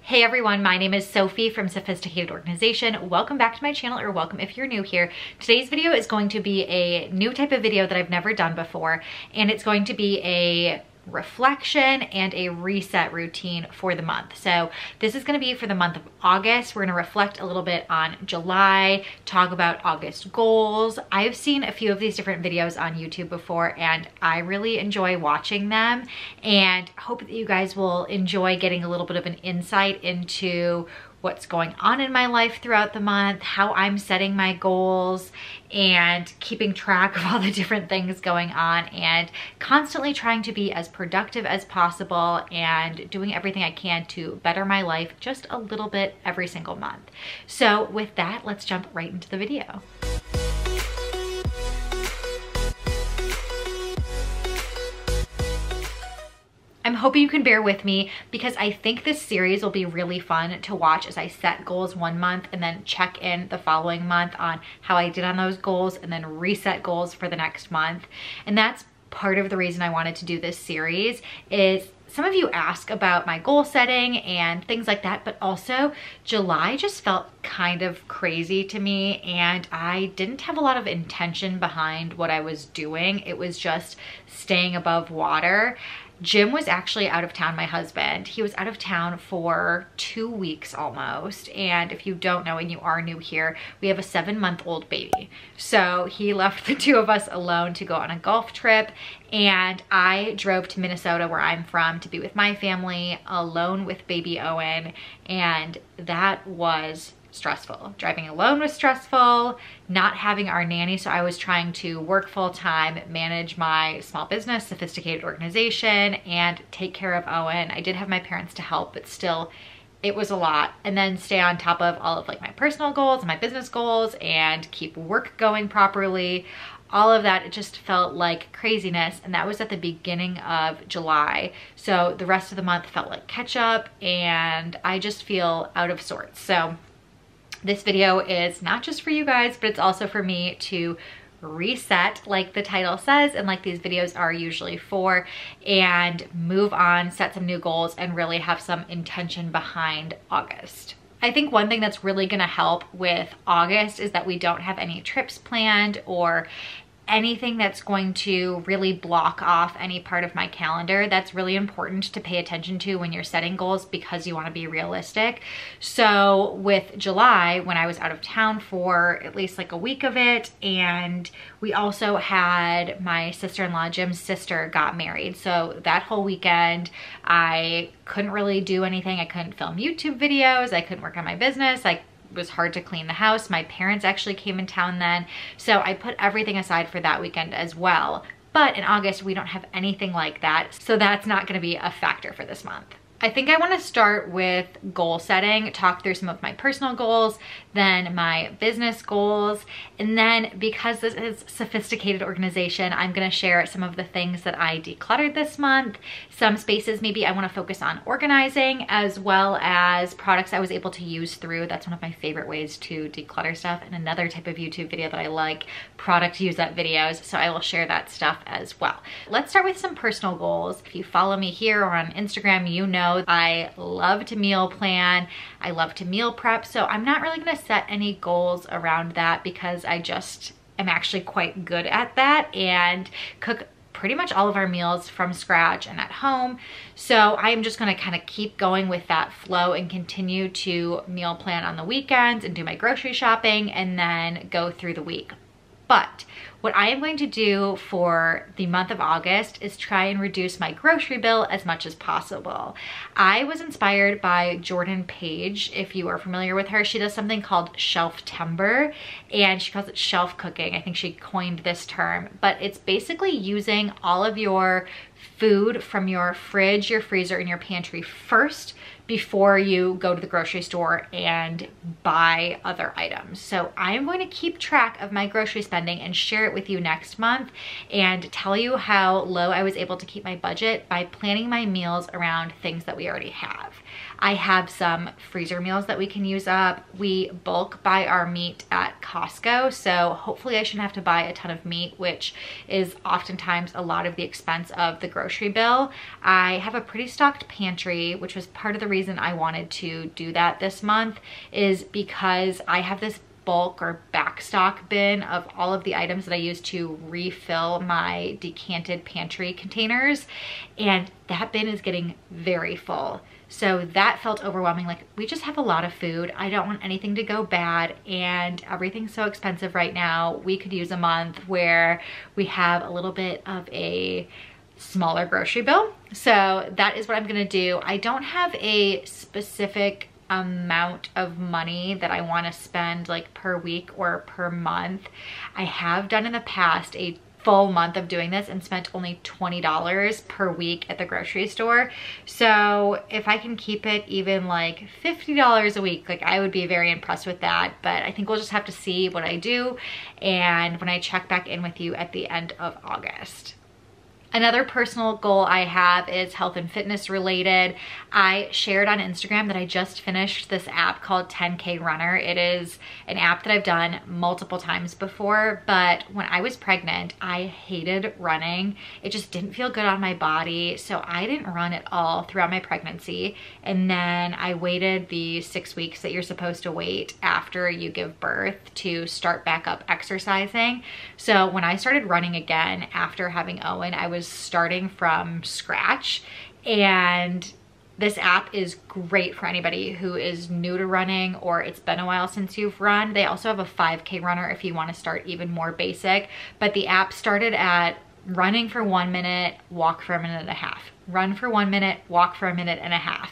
Hey everyone, my name is Sophie from Sophisticated Organization. Welcome back to my channel, or welcome if you're new here. Today's video is going to be a new type of video that I've never done before, and it's going to be a reflection and a reset routine for the month. So this is going to be for the month of August. We're going to reflect a little bit on July, talk about August goals. I've seen a few of these different videos on YouTube before, and I really enjoy watching them, and hope that you guys will enjoy getting a little bit of an insight into what's going on in my life throughout the month, how I'm setting my goals, and keeping track of all the different things going on, and constantly trying to be as productive as possible and doing everything I can to better my life just a little bit every single month. So with that, let's jump right into the video. I'm hoping you can bear with me because I think this series will be really fun to watch as I set goals one month and then check in the following month on how I did on those goals and then reset goals for the next month. And that's part of the reason I wanted to do this series. Is some of you ask about my goal setting and things like that, but also July just felt kind of crazy to me, and I didn't have a lot of intention behind what I was doing. It was just staying above water. Jim was actually out of town, my husband. He was out of town for 2 weeks almost. And if you don't know and you are new here, we have a 7-month-old baby. So he left the two of us alone to go on a golf trip. And I drove to Minnesota, where I'm from, to be with my family alone with baby Owen. And that was stressful. Driving alone was stressful, not having our nanny, so I was trying to work full-time, manage my small business, Sophisticated Organization, and take care of Owen. I did have my parents to help, but still, it was a lot. And then stay on top of all of like my personal goals and my business goals and keep work going properly. All of that, it just felt like craziness, and that was at the beginning of July. So the rest of the month felt like catch up, and I just feel out of sorts. So this video is not just for you guys, but it's also for me to reset, like the title says, and like these videos are usually for, and move on, set some new goals, and really have some intention behind August. I think one thing that's really gonna help with August is that we don't have any trips planned or anything that's going to really block off any part of my calendar. That's really important to pay attention to when you're setting goals, because you want to be realistic. So with July, when I was out of town for at least like a week of it, and we also had my sister-in-law, Jim's sister, got married. So that whole weekend, I couldn't really do anything. I couldn't film YouTube videos. I couldn't work on my business. It was hard to clean the house. My parents actually came in town then. So I put everything aside for that weekend as well. But in August, we don't have anything like that. So that's not gonna be a factor for this month. I think I wanna start with goal setting, talk through some of my personal goals, then my business goals, and then because this is Sophisticated Organization, I'm gonna share some of the things that I decluttered this month, some spaces maybe I wanna focus on organizing, as well as products I was able to use through. That's one of my favorite ways to declutter stuff, and another type of YouTube video that I like, product use up videos, so I will share that stuff as well. Let's start with some personal goals. If you follow me here or on Instagram, you know I love to meal plan. I love to meal prep. So I'm not really gonna set any goals around that, because I just am actually quite good at that and cook pretty much all of our meals from scratch and at home. So I'm just gonna kind of keep going with that flow and continue to meal plan on the weekends and do my grocery shopping and then go through the week. But what I am going to do for the month of August is try and reduce my grocery bill as much as possible. I was inspired by Jordan Page. If you are familiar with her, she does something called shelf-timber, and she calls it shelf cooking. I think she coined this term, but it's basically using all of your food from your fridge, your freezer, and your pantry first before you go to the grocery store and buy other items. So I'm going to keep track of my grocery spending and share it with you next month, and tell you how low I was able to keep my budget by planning my meals around things that we already have. I have some freezer meals that we can use up. We bulk buy our meat at Costco, so hopefully I shouldn't have to buy a ton of meat, which is oftentimes a lot of the expense of the grocery bill. I have a pretty stocked pantry, which was part of the reason I wanted to do that this month, is because I have this bulk or backstock bin of all of the items that I use to refill my decanted pantry containers, and that bin is getting very full. So that felt overwhelming. Like, we just have a lot of food. I don't want anything to go bad, and everything's so expensive right now. We could use a month where we have a little bit of a smaller grocery bill. So that is what I'm gonna do. I don't have a specific amount of money that I want to spend like per week or per month. I have done in the past a full month of doing this and spent only $20 per week at the grocery store. So if I can keep it even like $50 a week, like, I would be very impressed with that. But I think we'll just have to see what I do and when I check back in with you at the end of August. Another personal goal I have is health and fitness related. I shared on Instagram that I just finished this app called 10K Runner. It is an app that I've done multiple times before, but when I was pregnant, I hated running. It just didn't feel good on my body, so I didn't run at all throughout my pregnancy. And then I waited the 6 weeks that you're supposed to wait after you give birth to start back up exercising. So when I started running again after having Owen, I was starting from scratch, and this app is great for anybody who is new to running or it's been a while since you've run. They also have a 5K runner if you want to start even more basic, but the app started at running for 1 minute, walk for 1.5 minutes, run for 1 minute, walk for 1.5 minutes,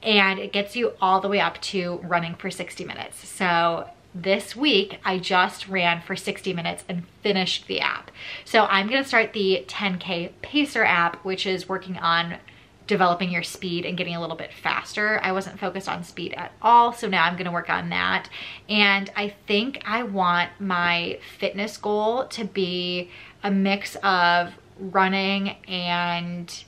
and it gets you all the way up to running for 60 minutes. So this week, I just ran for 60 minutes and finished the app. So I'm gonna start the 10K Pacer app, which is working on developing your speed and getting a little bit faster. I wasn't focused on speed at all, so now I'm gonna work on that. And I think I want my fitness goal to be a mix of running and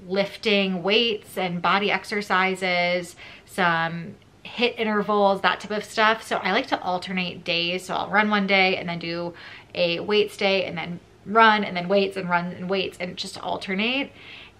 lifting weights and body exercises, some HIIT intervals, that type of stuff. So I like to alternate days. So I'll run one day and then do a weights day and then run and then weights and run and weights, and just alternate.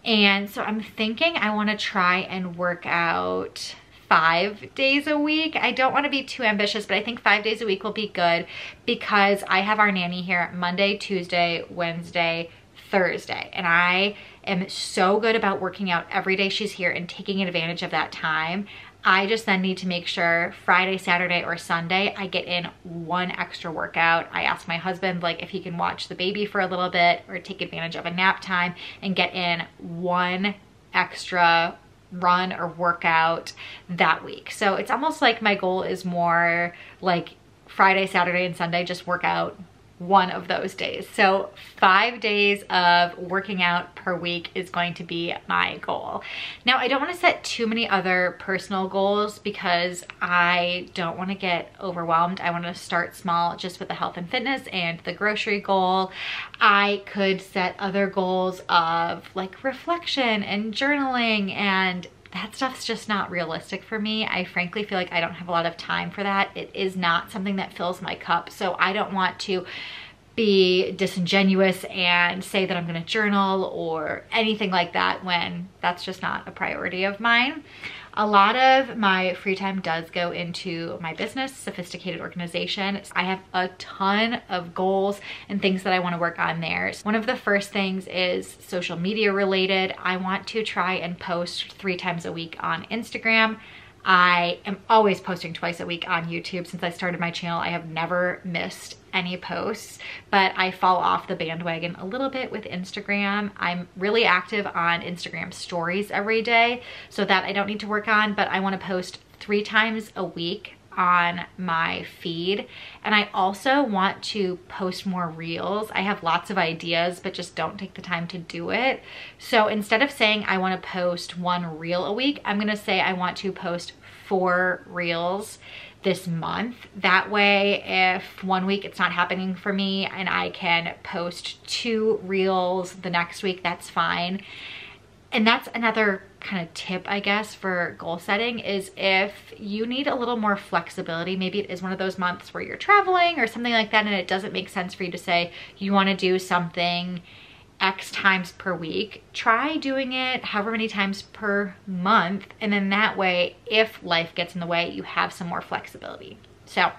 And so I'm thinking I want to try and work out 5 days a week. I don't want to be too ambitious, but I think 5 days a week will be good because I have our nanny here Monday, Tuesday, Wednesday, Thursday, and I am so good about working out every day she's here and taking advantage of that time. I just then need to make sure Friday, Saturday, or Sunday I get in one extra workout. I asked my husband like if he can watch the baby for a little bit or take advantage of a nap time and get in one extra run or workout that week. So it's almost like my goal is more like Friday, Saturday, and Sunday, just work out one of those days. So 5 days of working out per week is going to be my goal. Now, I don't want to set too many other personal goals because I don't want to get overwhelmed. I want to start small just with the health and fitness and the grocery goal. I could set other goals of like reflection and journaling, and that stuff's just not realistic for me. I frankly feel like I don't have a lot of time for that. It is not something that fills my cup. So I don't want to be disingenuous and say that I'm gonna journal or anything like that when that's just not a priority of mine. A lot of my free time does go into my business, Sophisticated Organization. I have a ton of goals and things that I want to work on there. One of the first things is social media related. I want to try and post 3 times a week on Instagram. I am always posting twice a week on YouTube. Since I started my channel, I have never missed any posts, but I fall off the bandwagon a little bit with Instagram. I'm really active on Instagram stories every day, so that I don't need to work on, but I want to post 3 times a week on my feed. And I also want to post more reels. I have lots of ideas, but just don't take the time to do it. So instead of saying I want to post 1 reel a week, I'm gonna say I want to post 4 reels this month. That way, if 1 week it's not happening for me and I can post 2 reels the next week, that's fine. And that's another kind of tip, I guess, for goal setting is if you need a little more flexibility, maybe it is one of those months where you're traveling or something like that and it doesn't make sense for you to say you want to do something X times per week, try doing it however many times per month, and then that way, if life gets in the way, you have some more flexibility. So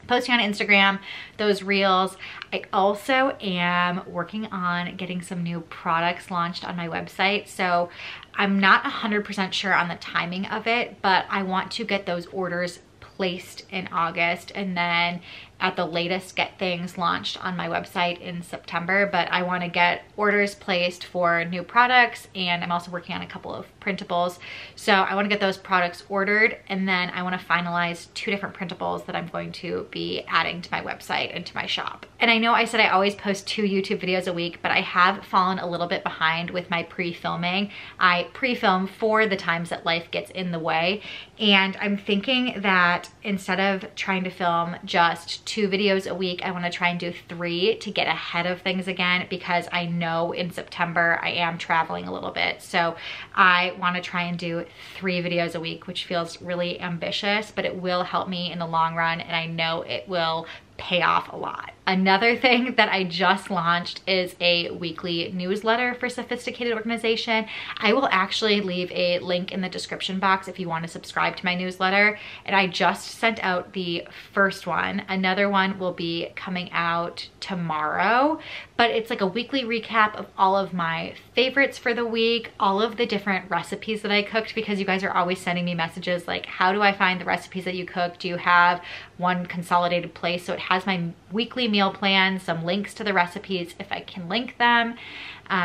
posting on Instagram, those reels. I also am working on getting some new products launched on my website. So I'm not 100% sure on the timing of it, but I want to get those orders placed in August and then at the latest get things launched on my website in September. But I want to get orders placed for new products, and I'm also working on a couple of printables. So I want to get those products ordered, and then I want to finalize 2 different printables that I'm going to be adding to my website and to my shop. And I know I said I always post 2 YouTube videos a week, but I have fallen a little bit behind with my pre-filming. I pre-film for the times that life gets in the way, and I'm thinking that instead of trying to film just 2 videos a week, I want to try and do 3 to get ahead of things again, because I know in September I am traveling a little bit. So I want to try and do 3 videos a week, which feels really ambitious, but it will help me in the long run, and I know it will pay off a lot. Another thing that I just launched is a weekly newsletter for Sophisticated Organization. I will actually leave a link in the description box if you want to subscribe to my newsletter. And I just sent out the first one. Another one will be coming out tomorrow, but it's like a weekly recap of all of my favorites for the week, all of the different recipes that I cooked, because you guys are always sending me messages like, how do I find the recipes that you cook? Do you have one consolidated place? So it has my weekly meal plan, some links to the recipes if I can link them,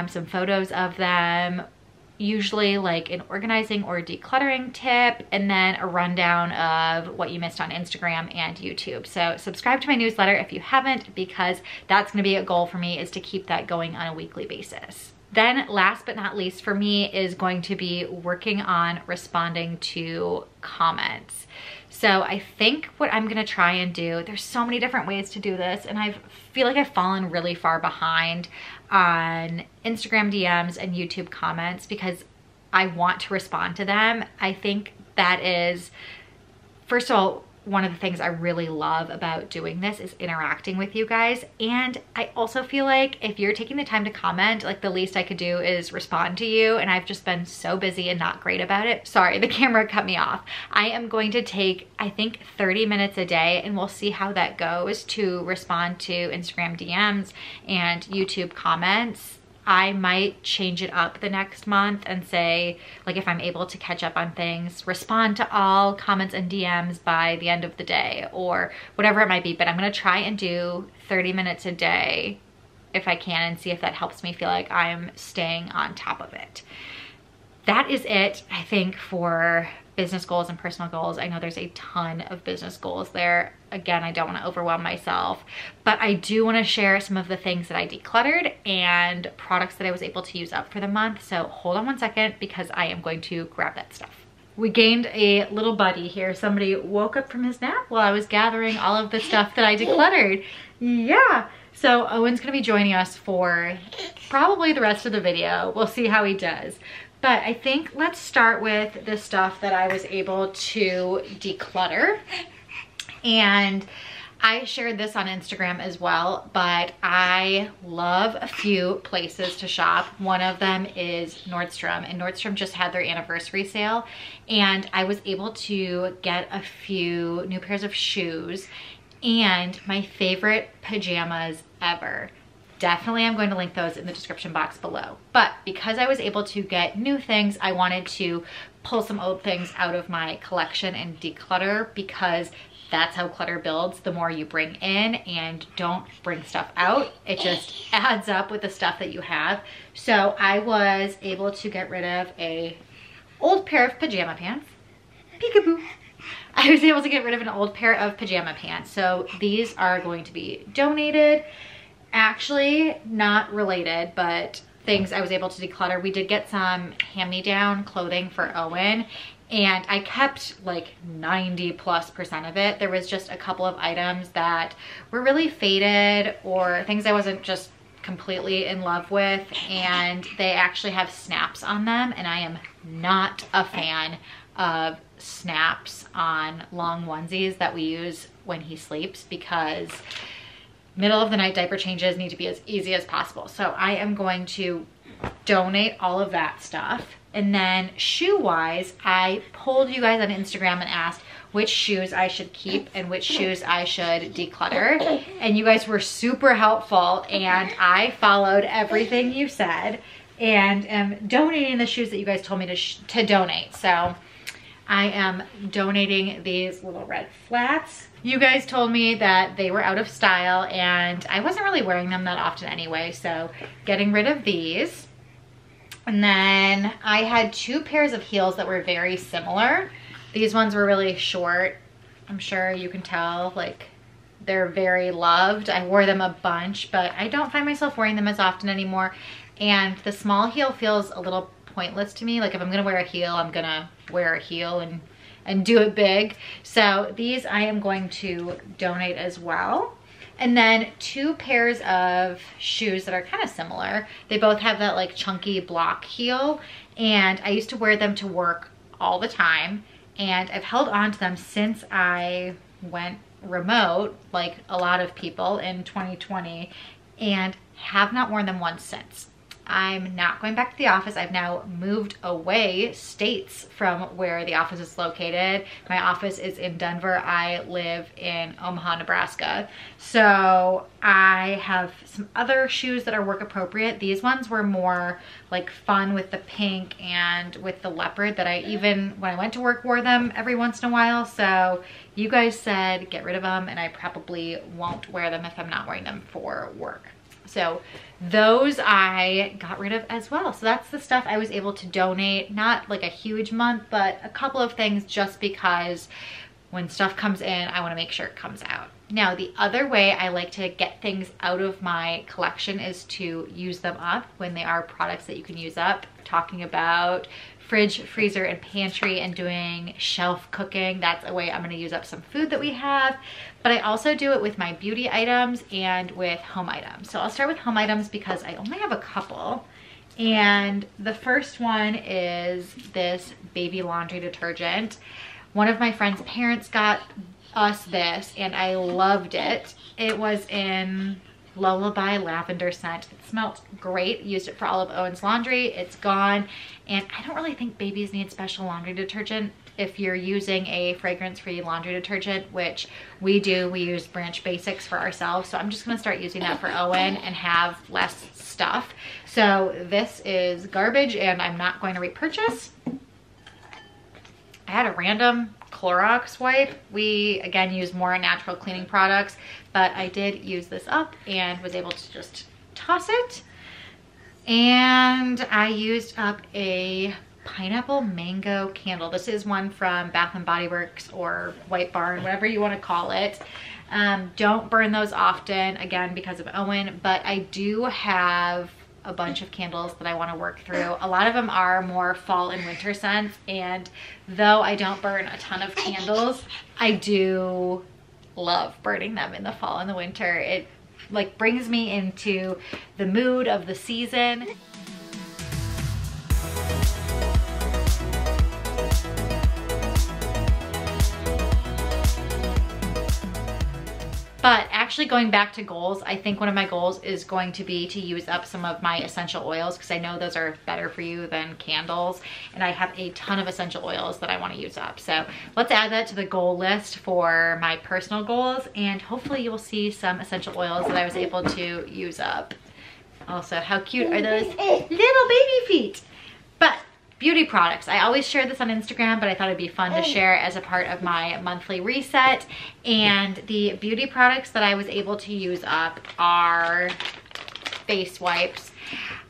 some photos of them, usually like an organizing or decluttering tip, and then a rundown of what you missed on Instagram and YouTube. So subscribe to my newsletter if you haven't, because that's going to be a goal for me, is to keep that going on a weekly basis. Then last but not least for me is going to be working on responding to comments. So I think what I'm gonna try and do, there's so many different ways to do this, and I feel like I've fallen really far behind on Instagram DMs and YouTube comments because I want to respond to them. I think that is, first of all, one of the things I really love about doing this is interacting with you guys. And I also feel like if you're taking the time to comment, like the least I could do is respond to you. And I've just been so busy and not great about it. Sorry, the camera cut me off. I am going to take, I think, 30 minutes a day, and we'll see how that goes, to respond to Instagram DMs and YouTube comments. I might change it up the next month and say, like, if I'm able to catch up on things, respond to all comments and DMs by the end of the day, or whatever it might be. But I'm gonna try and do 30 minutes a day if I can, and see if that helps me feel like I'm staying on top of it. That is it, I think, for business goals and personal goals. I know there's a ton of business goals there. Again, I don't want to overwhelm myself, but I do want to share some of the things that I decluttered and products that I was able to use up for the month. So hold on one second, because I am going to grab that stuff. We gained a little buddy here. Somebody woke up from his nap while I was gathering all of the stuff that I decluttered. Yeah. So Owen's going to be joining us for probably the rest of the video. We'll see how he does. But I think let's start with the stuff that I was able to declutter. And I shared this on Instagram as well, but I love a few places to shop. One of them is Nordstrom, and Nordstrom just had their anniversary sale, and I was able to get a few new pairs of shoes and my favorite pajamas ever. Definitely, I'm going to link those in the description box below. But because I was able to get new things, I wanted to pull some old things out of my collection and declutter, because that's how clutter builds. The more you bring in and don't bring stuff out, it just adds up with the stuff that you have. So I was able to get rid of an old pair of pajama pants. Peekaboo. I was able to get rid of an old pair of pajama pants. So these are going to be donated. Actually, not related, but things I was able to declutter. We did get some hand-me-down clothing for Owen, and I kept like 90+% of it. There was just a couple of items that were really faded, or things I wasn't just completely in love with, and they actually have snaps on them, and I am not a fan of snaps on long onesies that we use when he sleeps, because middle of the night diaper changes need to be as easy as possible. So I am going to donate all of that stuff. And then shoe wise, I polled you guys on Instagram and asked which shoes I should keep and which shoes I should declutter. And you guys were super helpful, and I followed everything you said and am donating the shoes that you guys told me to donate. So I am donating these little red flats. You guys told me that they were out of style, and I wasn't really wearing them that often anyway, so getting rid of these. And then I had 2 pairs of heels that were very similar. These ones were really short. I'm sure you can tell, like, they're very loved. I wore them a bunch, but I don't find myself wearing them as often anymore. And the small heel feels a little pointless to me. Like, if I'm gonna wear a heel, I'm gonna wear a heel and do it big. So these I am going to donate as well. And then 2 pairs of shoes that are kind of similar. They both have that like chunky block heel, and I used to wear them to work all the time, and I've held on to them since I went remote, like a lot of people in 2020, and have not worn them once since. I'm not going back to the office. I've now moved away states from where the office is located. My office is in Denver. I live in Omaha, Nebraska. So I have some other shoes that are work appropriate. These ones were more like fun with the pink and with the leopard, that I even, when I went to work, wore them every once in a while. So you guys said get rid of them, and I probably won't wear them if I'm not wearing them for work. So those I got rid of as well. So that's the stuff I was able to donate. Not like a huge month, but a couple of things, just because when stuff comes in, I want to make sure it comes out. Now, the other way I like to get things out of my collection is to use them up when they are products that you can use up. Talking about fridge, freezer, and pantry, and doing shelf cooking. That's a way I'm gonna use up some food that we have. But I also do it with my beauty items and with home items. So I'll start with home items because I only have a couple. And the first one is this baby laundry detergent. One of my friend's parents got us this, and I loved it. It was in Lullaby lavender scent. It smelled great. Used it for all of Owen's laundry. It's gone, and I don't really think babies need special laundry detergent. If you're using a fragrance-free laundry detergent, which we do, we use Branch Basics for ourselves, so I'm just gonna start using that for Owen and have less stuff. So this is garbage, and I'm not going to repurchase. I had a random Clorox wipe. We again use more natural cleaning products, but I did use this up and was able to just toss it. And I used up a pineapple mango candle. This is one from Bath and Body Works or White Barn, whatever you want to call it. Don't burn those often, again, because of Owen, but I do have a bunch of candles that I want to work through. A lot of them are more fall and winter scents, and though I don't burn a ton of candles, I do love burning them in the fall and the winter. It like brings me into the mood of the season. But actually, going back to goals, I think one of my goals is going to be to use up some of my essential oils, because I know those are better for you than candles. And I have a ton of essential oils that I want to use up. So let's add that to the goal list for my personal goals. And hopefully you will see some essential oils that I was able to use up. Also, how cute are those little baby feet? But beauty products. I always share this on Instagram, but I thought it'd be fun to share as a part of my monthly reset. And the beauty products that I was able to use up are face wipes.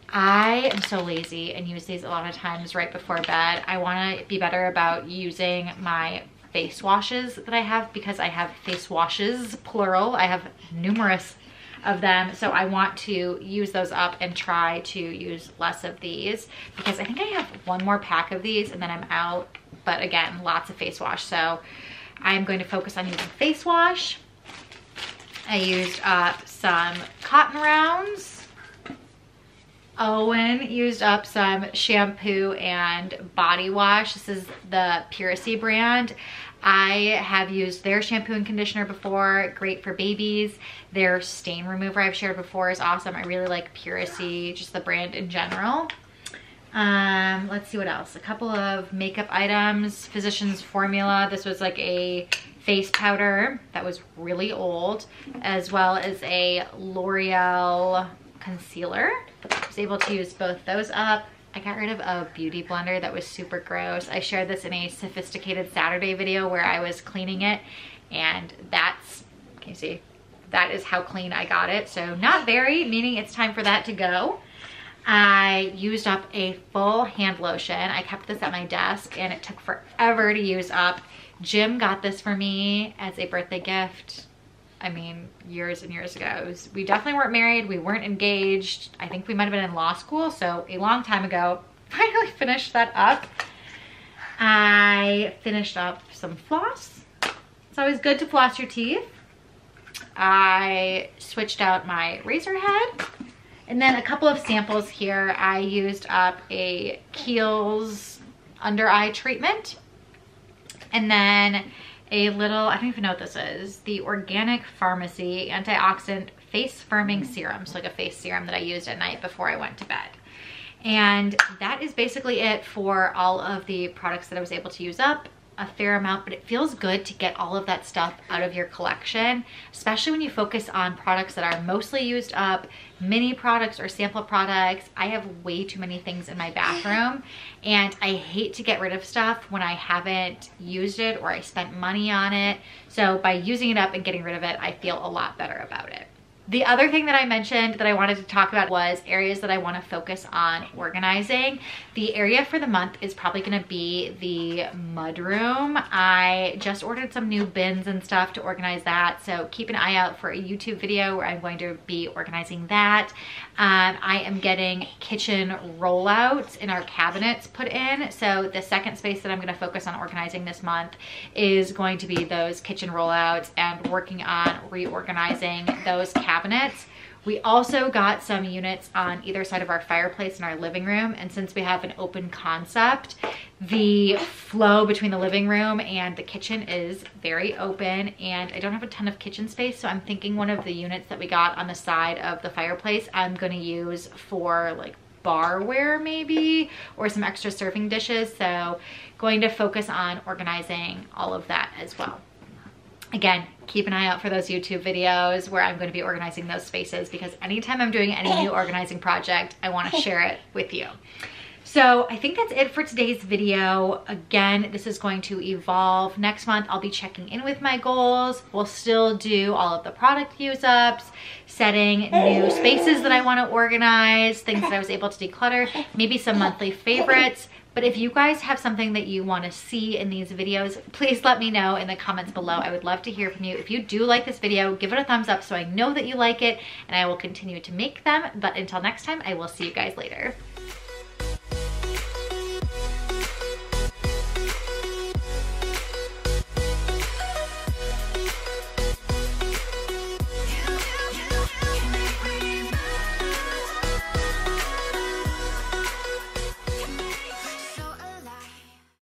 I am so lazy and use these a lot of times right before bed. I want to be better about using my face washes that I have, because I have face washes, plural. I have numerous of them, so I want to use those up and try to use less of these, because I think I have one more pack of these and then I'm out. But again, lots of face wash, so I'm going to focus on using face wash. I used up some cotton rounds. Owen used up some shampoo and body wash. This is the Puracy brand. I have used their shampoo and conditioner before, great for babies. Their stain remover I've shared before is awesome. I really like Puracy, just the brand in general. Let's see what else. A couple of makeup items, Physicians Formula. This was like a face powder that was really old, as well as a L'Oreal concealer. I was able to use both those up. I got rid of a beauty blender that was super gross. I shared this in a Sophisticated Saturday video where I was cleaning it, and that's, can you see? That is how clean I got it. So not very, meaning it's time for that to go. I used up a full hand lotion. I kept this at my desk and it took forever to use up. Jim got this for me as a birthday gift. I mean, years and years ago. We definitely weren't married. We weren't engaged. I think we might have been in law school. So a long time ago, finally finished that up. I finished up some floss. It's always good to floss your teeth. I switched out my razor head. And then a couple of samples here. I used up a Kiehl's under eye treatment. And then a little, I don't even know what this is, the Organic Pharmacy Antioxidant Face Firming Serum. So like a face serum that I used at night before I went to bed. And that is basically it for all of the products that I was able to use up. A fair amount, but it feels good to get all of that stuff out of your collection, especially when you focus on products that are mostly used up, mini products or sample products. I have way too many things in my bathroom and I hate to get rid of stuff when I haven't used it or I spent money on it. So by using it up and getting rid of it, I feel a lot better about it. The other thing that I mentioned that I wanted to talk about was areas that I want to focus on organizing. The area for the month is probably going to be the mudroom. I just ordered some new bins and stuff to organize that, so keep an eye out for a YouTube video where I'm going to be organizing that. I am getting kitchen rollouts in our cabinets put in, so the second space that I'm going to focus on organizing this month is going to be those kitchen rollouts and working on reorganizing those cabinets. We also got some units on either side of our fireplace in our living room, and since we have an open concept, the flow between the living room and the kitchen is very open, and I don't have a ton of kitchen space, so I'm thinking one of the units that we got on the side of the fireplace I'm going to use for like barware maybe, or some extra serving dishes. So going to focus on organizing all of that as well. Again, keep an eye out for those YouTube videos where I'm going to be organizing those spaces, because anytime I'm doing any new organizing project, I want to share it with you. So I think that's it for today's video. Again, this is going to evolve. Next month, I'll be checking in with my goals. We'll still do all of the product use ups, setting new spaces that I want to organize, things that I was able to declutter, maybe some monthly favorites. But if you guys have something that you want to see in these videos, please let me know in the comments below. I would love to hear from you. If you do like this video, give it a thumbs up so I know that you like it, and I will continue to make them. But until next time, I will see you guys later.